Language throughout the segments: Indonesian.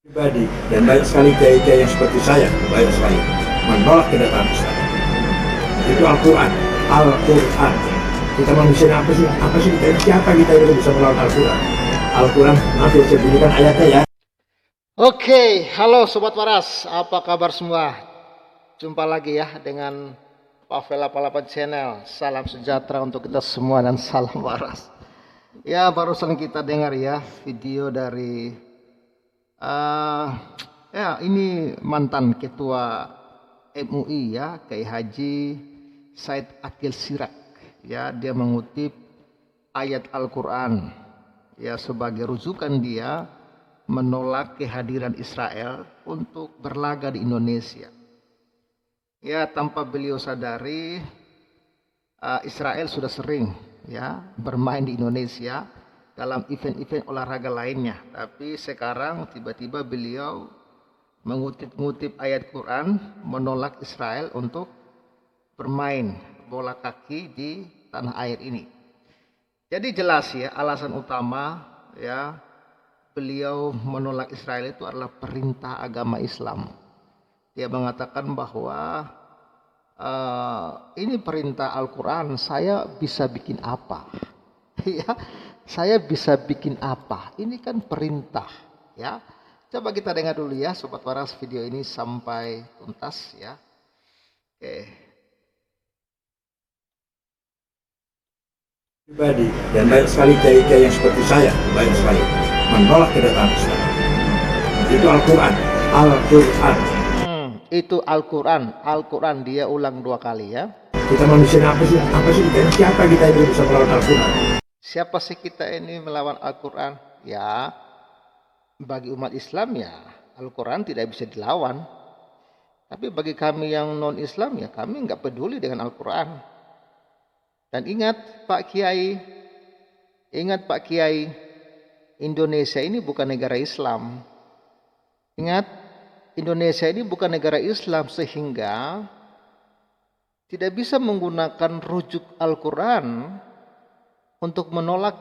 Pribadi dan banyak sekali kiai-kiai yang seperti saya, banyak sekali menolak kedatangan Islam. Itu Al-Quran. Al-Quran. Kita manusia apa sih? Apa sih kita? Siapa kita yang bisa melawan Al-Quran? Al-Quran, nanti saya bunyikan ayatnya ya. Oke, halo Sobat Waras, apa kabar semua? Jumpa lagi ya dengan Pavel 88 Channel. Salam sejahtera untuk kita semua dan salam waras. Ya, barusan kita dengar ya video dari ini mantan ketua MUI ya, Kiai Haji Said Akil Siraj. Ya, dia mengutip ayat Al-Quran ya sebagai rujukan dia menolak kehadiran Israel untuk berlaga di Indonesia. Ya, tanpa beliau sadari, Israel sudah sering ya bermain di Indonesia dalam event-event olahraga lainnya. Tapi sekarang tiba-tiba beliau mengutip ayat Quran menolak Israel untuk bermain bola kaki di tanah air ini. Jadi jelas ya alasan utama ya beliau menolak Israel itu adalah perintah agama Islam. Dia mengatakan bahwa ini perintah Al-Quran, saya bisa bikin apa? Ya, saya bisa bikin apa? Ini kan perintah, ya. Coba kita dengar dulu ya, Sobat Waras, video ini sampai tuntas ya. Oke. Pribadi dan banyak sekali kiai-kiai yang seperti saya, banyak sekali menolak kedatangan Islam. Itu Al-Quran. Al-Quran. Itu Al-Quran. Al-Quran dia ulang 2 kali ya. Kita manusia apa sih? Apa sih kita? Siapa kita yang bisa melawan Al-Quran? Siapa sih kita ini melawan Al-Quran? Ya, bagi umat Islam ya Al-Quran tidak bisa dilawan. Tapi bagi kami yang non-Islam ya kami nggak peduli dengan Al-Quran. Dan ingat Pak Kiai, Indonesia ini bukan negara Islam. Ingat, Indonesia ini bukan negara Islam sehingga tidak bisa menggunakan rujuk Al-Quran untuk menolak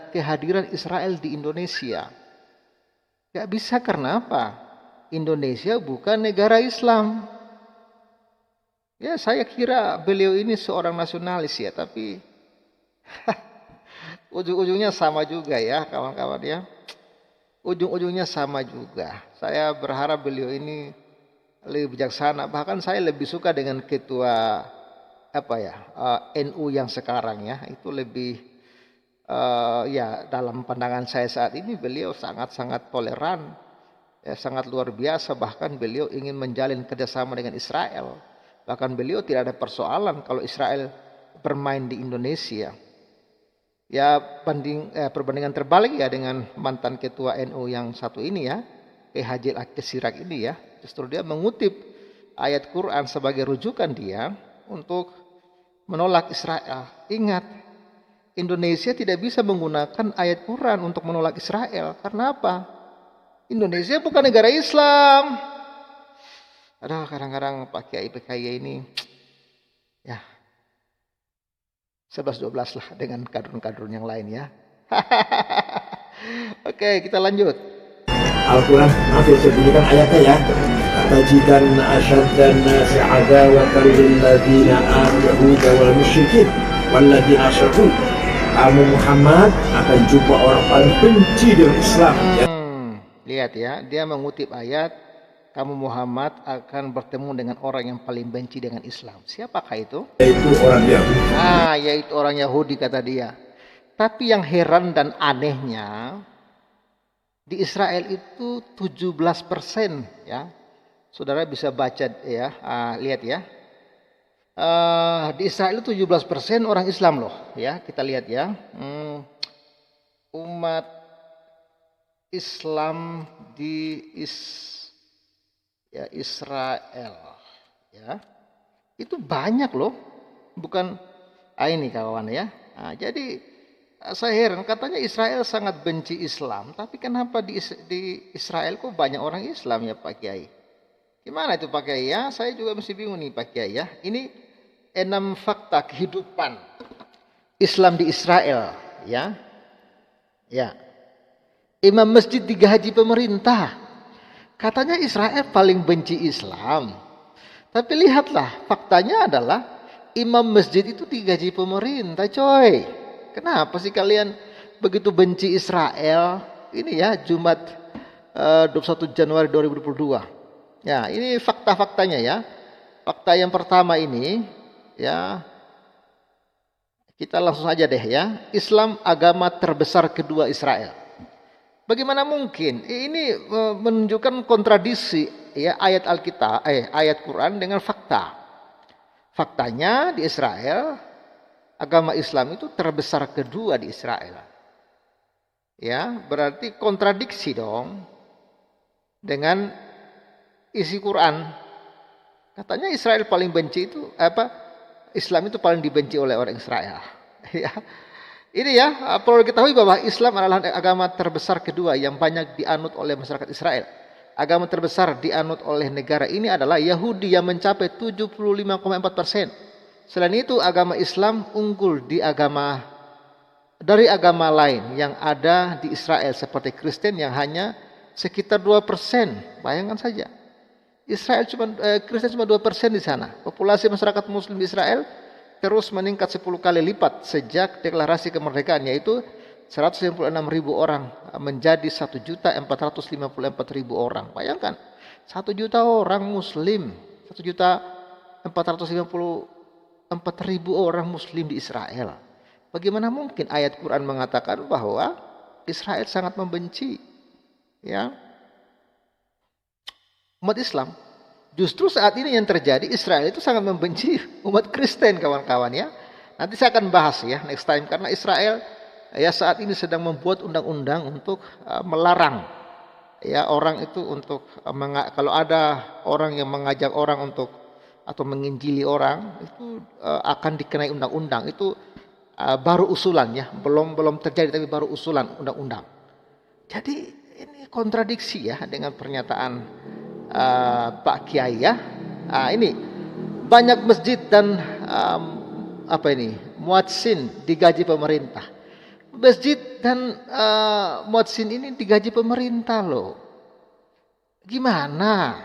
kehadiran Israel di Indonesia. Gak bisa, karena apa? Indonesia bukan negara Islam. Ya, saya kira beliau ini seorang nasionalis ya, tapi ujung-ujungnya sama juga ya kawan-kawan ya. Ujung-ujungnya sama juga. Saya berharap beliau ini lebih bijaksana. Bahkan saya lebih suka dengan ketua NU yang sekarang ya. Itu lebih ya dalam pandangan saya saat ini beliau sangat-sangat toleran, ya, sangat luar biasa. Bahkan beliau ingin menjalin kerjasama dengan Israel. Bahkan beliau tidak ada persoalan kalau Israel bermain di Indonesia. Ya, perbandingan terbalik ya dengan mantan ketua NU yang satu ini ya, Kiai Haji Akil Siraj ini ya. Justru dia mengutip ayat Quran sebagai rujukan dia untuk menolak Israel. Ingat, Indonesia tidak bisa menggunakan ayat Quran untuk menolak Israel. Karena apa? Indonesia bukan negara Islam. Aduh, kadang-kadang Pak Kiai ini ya 11-12 lah dengan kadrun-kadrun yang lain ya. Oke, kita lanjut. Al-Quran, nanti saya bunyikan ayatnya ya. Tajidan asyaddan nasi adawatan lilladzina amanu wal musyrikin walladzina asyraku. Kamu Muhammad akan jumpa orang paling benci dengan Islam ya. Lihat ya, dia mengutip ayat, kamu Muhammad akan bertemu dengan orang yang paling benci dengan Islam. Siapakah itu? Yaitu orang Yahudi. Yaitu orang Yahudi kata dia. Tapi yang heran dan anehnya, di Israel itu 17% ya. Saudara bisa baca ya, lihat ya. Di Israel itu 17% orang Islam loh ya. Kita lihat ya. Umat Islam di Israel ya itu banyak loh, bukan ini kawan ya. Jadi saya heran, katanya Israel sangat benci Islam, tapi kenapa di Israel kok banyak orang Islam ya Pak Kiai? Gimana itu Pak Kiai ya? Saya juga masih bingung nih Pak Kiai ya. Ini 6 fakta kehidupan Islam di Israel ya. Ya. Imam masjid digaji pemerintah. Katanya Israel paling benci Islam. Tapi lihatlah, faktanya adalah imam masjid itu digaji pemerintah, coy. Kenapa sih kalian begitu benci Israel? Ini ya, Jumat 21 Januari 2022. Ya, ini fakta-faktanya ya. Fakta yang pertama ini, ya, kita langsung aja deh ya. Islam agama terbesar kedua Israel. Bagaimana mungkin? Ini menunjukkan kontradiksi ya ayat Alkitab, ayat Quran dengan fakta. Faktanya di Israel agama Islam itu terbesar kedua di Israel. Ya, berarti kontradiksi dong dengan isi Quran. Katanya Israel paling benci itu Islam itu paling dibenci oleh orang Israel. Ya. Ini ya, perlu diketahui bahwa Islam adalah agama terbesar kedua yang banyak dianut oleh masyarakat Israel. Agama terbesar dianut oleh negara ini adalah Yahudi yang mencapai 75,4%. Selain itu, agama Islam unggul dari agama lain yang ada di Israel seperti Kristen yang hanya sekitar 2%. Bayangkan saja. Kristen cuma 2% di sana. Populasi masyarakat Muslim di Israel terus meningkat 10 kali lipat sejak deklarasi kemerdekaan, yaitu 196.000 orang menjadi 1.454.000 orang. Bayangkan, 1 juta orang Muslim, 1.454.000 orang Muslim di Israel. Bagaimana mungkin ayat Quran mengatakan bahwa Israel sangat membenci ya umat Islam? Justru saat ini yang terjadi, Israel itu sangat membenci umat Kristen, kawan-kawan ya. Nanti saya akan bahas ya next time, karena Israel ya saat ini sedang membuat undang-undang untuk melarang ya orang itu untuk kalau ada orang yang mengajak orang untuk atau menginjili orang itu akan dikenai undang-undang. Itu baru usulan ya, belum terjadi tapi baru usulan undang-undang. Jadi ini kontradiksi ya dengan pernyataan Pak Kiai ya. Ini banyak masjid dan muadzin digaji pemerintah. Masjid dan muadzin ini digaji pemerintah loh. Gimana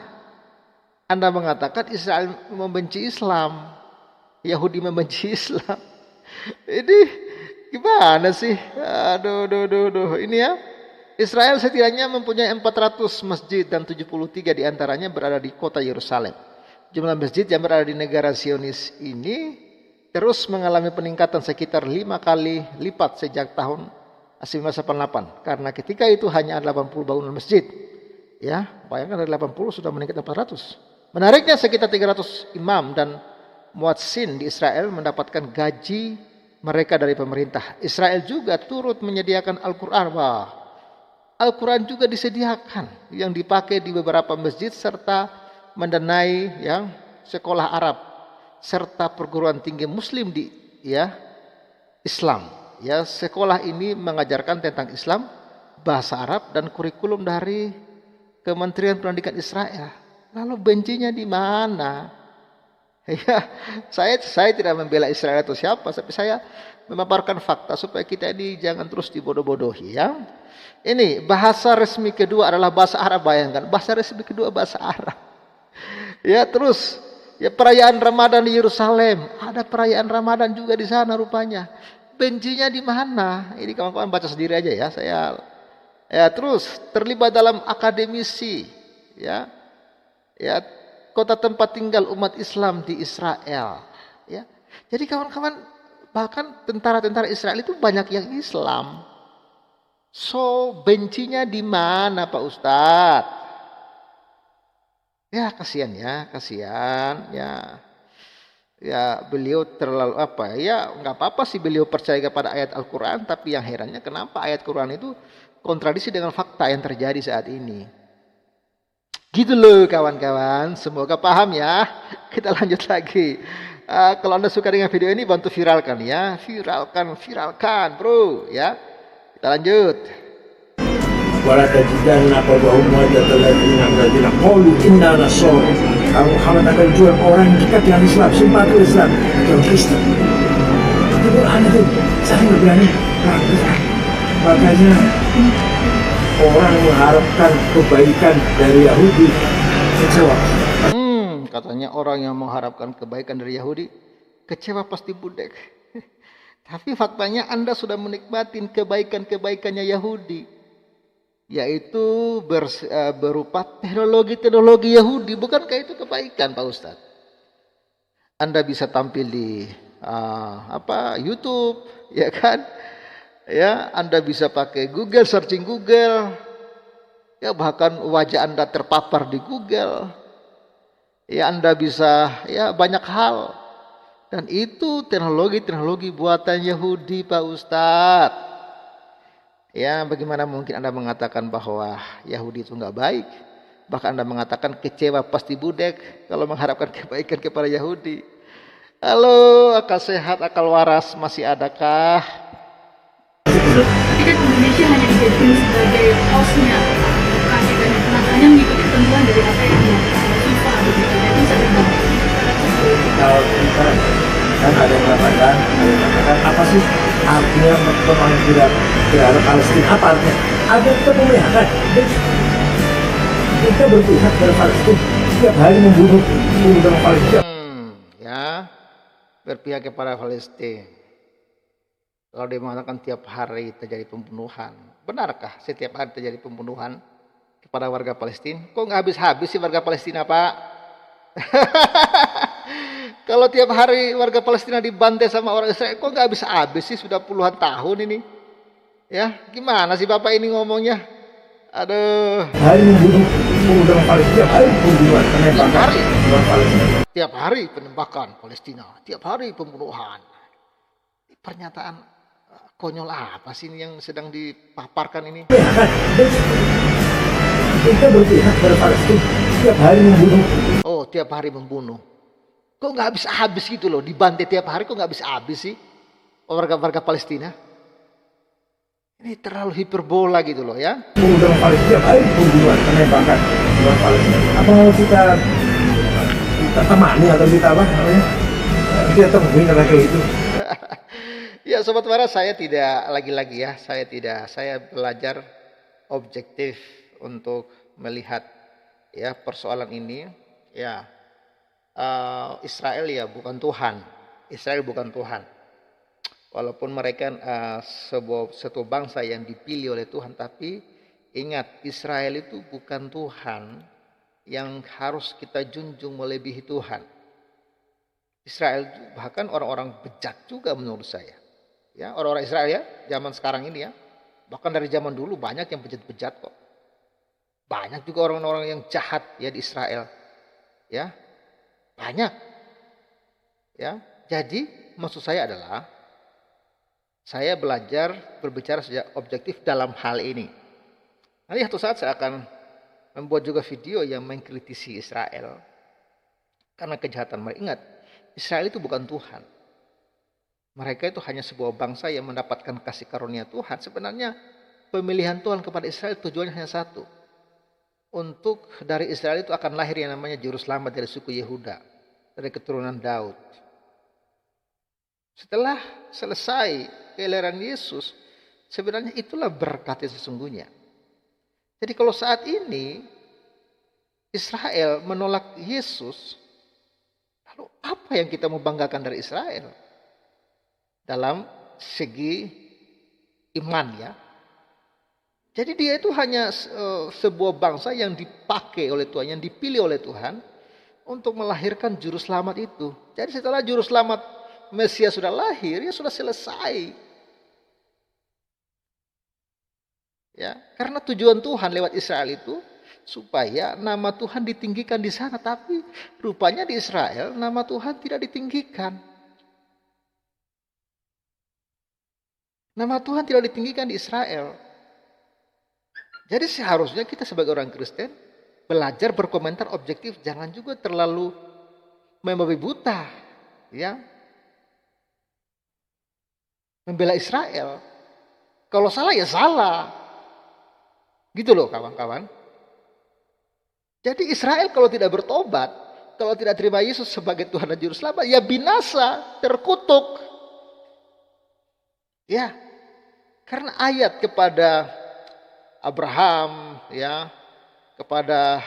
Anda mengatakan Israel membenci Islam, Yahudi membenci Islam? Ini gimana sih? Aduh. Ini ya. Israel setidaknya mempunyai 400 masjid dan 73 diantaranya berada di kota Yerusalem. Jumlah masjid yang berada di negara Zionis ini terus mengalami peningkatan sekitar 5 kali lipat sejak tahun 1988. Karena ketika itu hanya ada 80 bangunan masjid. Ya, bayangkan dari 80 sudah meningkat 400. Menariknya sekitar 300 imam dan muadzin di Israel mendapatkan gaji mereka dari pemerintah. Israel juga turut menyediakan Al-Quran. Wah, Al-Quran juga disediakan yang dipakai di beberapa masjid serta mendanai yang sekolah Arab serta perguruan tinggi Muslim di Islam. Ya, sekolah ini mengajarkan tentang Islam, bahasa Arab dan kurikulum dari Kementerian Pendidikan Israel. Lalu bencinya di mana? Ya, saya tidak membela Israel atau siapa, tapi saya memaparkan fakta supaya kita ini jangan terus dibodoh-bodohi ya. Ini bahasa resmi kedua adalah bahasa Arab, bayangkan. Bahasa resmi kedua bahasa Arab. Ya, terus ya perayaan Ramadan di Yerusalem, ada perayaan Ramadan juga di sana rupanya. Bencinya di mana? Ini kawan-kawan baca sendiri aja ya. Terus terlibat dalam akademisi ya kota tempat tinggal umat Islam di Israel ya. Jadi kawan-kawan, bahkan tentara-tentara Israel itu banyak yang Islam. So bencinya di mana Pak Ustadz? Ya kasihan ya beliau terlalu nggak apa-apa sih beliau percaya kepada ayat Al-Quran, tapi yang herannya kenapa ayat Quran itu kontradiksi dengan fakta yang terjadi saat ini. Gitu loh kawan-kawan, semoga paham ya. Kita lanjut lagi. Kalau Anda suka dengan video ini, bantu viralkan ya, viralkan bro ya. Kita lanjut. Wala tajidanna qawmahum wajadalladzina qalu inna nasara. Kalau Muhammad akan jual orang dekat dengan Islam, simpati Islam, bukan Kristen. Itu Quran itu, saya berani. Makanya orang mengharapkan kebaikan dari Yahudi kecewa. Katanya orang yang mengharapkan kebaikan dari Yahudi kecewa pasti budek. Tapi faktanya Anda sudah menikmatin kebaikan-kebaikannya Yahudi, yaitu berupa teknologi Yahudi. Bukankah itu kebaikan, Pak Ustadz? Anda bisa tampil di YouTube, ya kan? Ya, Anda bisa pakai Google, searching Google. Ya, bahkan wajah Anda terpapar di Google. Ya, Anda bisa banyak hal. Dan itu teknologi buatan Yahudi, Pak Ustadz. Ya, bagaimana mungkin Anda mengatakan bahwa Yahudi itu nggak baik? Bahkan Anda mengatakan kecewa pasti budek kalau mengharapkan kebaikan kepada Yahudi. Halo, akal sehat, akal waras masih adakah? Tapi kan Indonesia hanya dijadikan sebagai hostnya, bukan kita hanya mengikuti ketentuan dari apa yang dilakukan FIFA begitu. Jadi saya Kalau kita kan ada yang mengatakan apa sih artinya pemanggilan terhadap Palestina? Apa artinya? Ada kita memihakkan. Kita berpihak pada Palestina, setiap hari membunuh orang Palestina. Berpihak kepada Palestina. Kalau dia mengatakan tiap hari terjadi pembunuhan, benarkah setiap hari terjadi pembunuhan kepada warga Palestina? Kok nggak habis-habis sih warga Palestina, Pak? Kalau tiap hari warga Palestina dibantai sama orang Israel, kok nggak habis-habis sih? Sudah puluhan tahun ini. Ya, gimana sih Bapak ini ngomongnya? Aduh. Hari membunuh orang Palestina, hari pembunuhan, penembakan orang Palestina. Tiap hari penembakan Palestina, tiap hari pembunuhan. Pernyataan konyol apa sih ini yang sedang dipaparkan ini? Kita berpihak pada Palestina, tiap hari membunuh. Oh, tiap hari membunuh. Kok nggak habis-habis gitu loh, dibantai tiap hari kok nggak habis-habis sih warga-warga Palestina? Ini terlalu hiperbola gitu loh ya. Orang Palestina, hari pembunuhan, penembakan orang Palestina. Apa kita temani atau kita apa namanya? Kita temuin kayak itu. Ya Sobat Waras, saya tidak lagi-lagi ya, saya belajar objektif untuk melihat ya persoalan ini. Ya, Israel ya bukan Tuhan, Israel bukan Tuhan. Walaupun mereka satu bangsa yang dipilih oleh Tuhan, tapi ingat Israel itu bukan Tuhan yang harus kita junjung melebihi Tuhan. Israel bahkan orang-orang bejat juga menurut saya. Ya, orang-orang Israel ya, zaman sekarang ini ya. Bahkan dari zaman dulu banyak yang bejat-bejat kok. Banyak juga orang-orang yang jahat ya di Israel. Ya. Banyak. Ya. Jadi maksud saya adalah saya belajar berbicara sejak objektif dalam hal ini. Nanti suatu saat saya akan membuat juga video yang mengkritisi Israel. Karena kejahatan mereka. Ingat, Israel itu bukan Tuhan. Mereka itu hanya sebuah bangsa yang mendapatkan kasih karunia Tuhan. Sebenarnya pemilihan Tuhan kepada Israel tujuannya hanya satu. Untuk dari Israel itu akan lahir yang namanya juru selamat dari suku Yehuda. Dari keturunan Daud. Setelah selesai kelahiran Yesus, sebenarnya itulah berkat yang sesungguhnya. Jadi kalau saat ini Israel menolak Yesus, lalu apa yang kita mau banggakan dari Israel? Dalam segi iman ya. Jadi dia itu hanya sebuah bangsa yang dipakai oleh Tuhan, yang dipilih oleh Tuhan untuk melahirkan juru selamat itu. Jadi setelah juru selamat Mesias sudah lahir, ya sudah selesai. Ya, karena tujuan Tuhan lewat Israel itu supaya nama Tuhan ditinggikan di sana, tapi rupanya di Israel nama Tuhan tidak ditinggikan. Nama Tuhan tidak ditinggikan di Israel. Jadi seharusnya kita sebagai orang Kristen belajar berkomentar objektif, jangan juga terlalu membabi buta, ya. Membela Israel. Kalau salah ya salah. Gitu loh kawan-kawan. Jadi Israel kalau tidak bertobat, kalau tidak terima Yesus sebagai Tuhan dan Juru Selamat, ya binasa, terkutuk. Ya. Karena ayat kepada Abraham, ya, kepada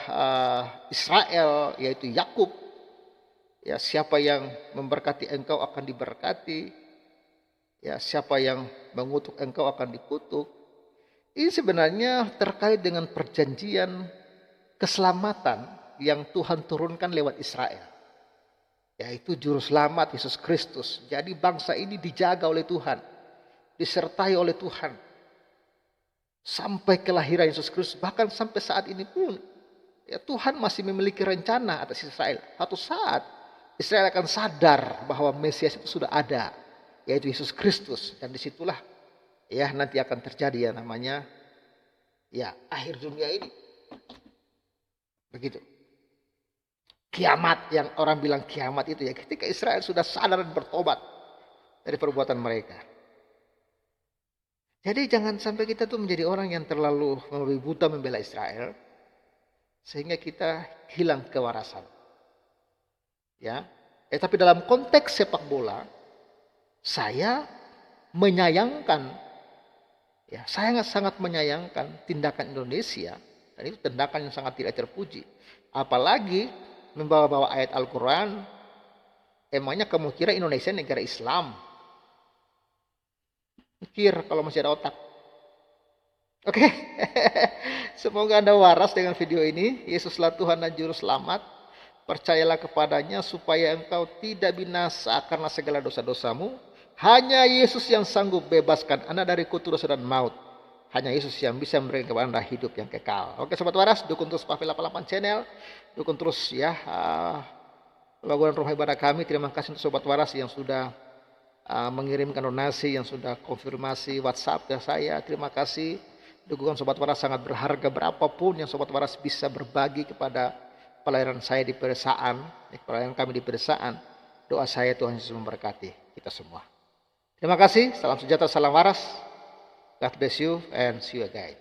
Israel yaitu Yakub, ya, siapa yang memberkati engkau akan diberkati, ya, siapa yang mengutuk engkau akan dikutuk. Ini sebenarnya terkait dengan perjanjian keselamatan yang Tuhan turunkan lewat Israel, yaitu juru selamat Yesus Kristus. Jadi bangsa ini dijaga oleh Tuhan, disertai oleh Tuhan sampai kelahiran Yesus Kristus. Bahkan sampai saat ini pun, ya, Tuhan masih memiliki rencana atas Israel. Satu saat Israel akan sadar bahwa Mesias itu sudah ada, yaitu Yesus Kristus, dan disitulah, ya, nanti akan terjadi, ya, namanya, ya, akhir dunia ini. Begitu. Kiamat, yang orang bilang kiamat itu, ya, ketika Israel sudah sadar dan bertobat dari perbuatan mereka. Jadi jangan sampai kita tuh menjadi orang yang terlalu buta membela Israel sehingga kita hilang kewarasan. Ya. Tapi dalam konteks sepak bola, saya menyayangkan, ya, saya sangat menyayangkan tindakan Indonesia, dan itu tindakan yang sangat tidak terpuji. Apalagi membawa-bawa ayat Al-Quran. Emangnya kamu kira Indonesia negara Islam? Mikir kalau masih ada otak. Oke. Semoga Anda waras dengan video ini. Yesuslah Tuhan dan Juru Selamat. Percayalah kepadanya supaya engkau tidak binasa karena segala dosa-dosamu. Hanya Yesus yang sanggup bebaskan Anda dari kutuk dosa dan maut. Hanya Yesus yang bisa memberikan kepada Anda hidup yang kekal. Oke Sobat Waras, dukung terus Pavil 88 Channel. Dukung terus, ya, bangunan rumah ibadah kami. Terima kasih untuk Sobat Waras yang sudah mengirimkan donasi, yang sudah konfirmasi WhatsApp ke saya. Terima kasih. Dukungan Sobat Waras sangat berharga. Berapapun yang Sobat Waras bisa berbagi kepada pelayanan saya di pedesaan, pelayanan kami di pedesaan, doa saya Tuhan Yesus memberkati kita semua. Terima kasih. Salam sejahtera, salam waras. God bless you and see you again.